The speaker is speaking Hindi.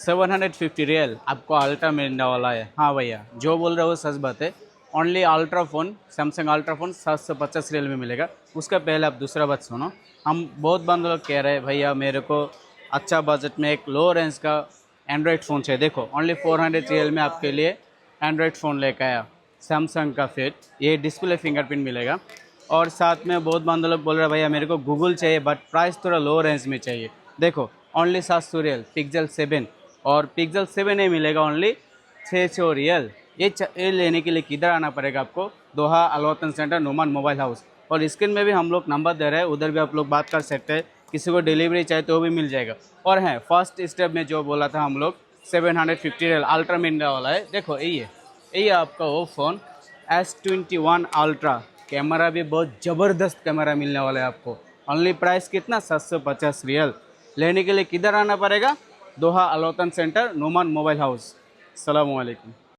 750 रियल आपको अल्ट्रा मिलने वाला है। हाँ भैया, जो बोल रहे हो सच बात है। Only ultra phone, Samsung ultra phone 750 real में मिलेगा। उसका पहले आप दूसरा बात सुनो। हम बहुत बंद लोग कह रहे हैं भैया मेरे को अच्छा बजट में एक लो रेंज का एंड्रॉयड फ़ोन चाहिए। देखो ओनली 400 रियल में आपके लिए एंड्रॉयड फ़ोन लेकर आया सैमसंग का। फिर ये डिस्प्ले फिंगरप्रिंट मिलेगा। और साथ में बहुत बंदे लोग बोल रहे हैं भैया मेरे को गूगल चाहिए बट प्राइस थोड़ा लो रेंज में चाहिए। देखो ओनली 700 रियल पिक्सल 7, और पिक्सल 7 ही मिलेगा ओनली 600 रियल। ये लेने के लिए किधर आना पड़ेगा आपको? दोहा अलवतन सेंटर, नुमान मोबाइल हाउस। और स्क्रीन में भी हम लोग नंबर दे रहे हैं, उधर भी आप लोग बात कर सकते हैं। किसी को डिलीवरी चाहिए तो भी मिल जाएगा। और हैं फर्स्ट स्टेप में जो बोला था हम लोग 750 रियल अल्ट्रा मिलने वाला है। देखो यही आपका वो फ़ोन S21 अल्ट्रा। कैमरा भी बहुत ज़बरदस्त कैमरा मिलने वाला है आपको। ओनली प्राइस कितना? 750 रियल। लेने के लिए किधर आना पड़ेगा? दोहा अलवतन सेंटर, नुमान मोबाइल हाउस। अस्सलाम वालेकुम।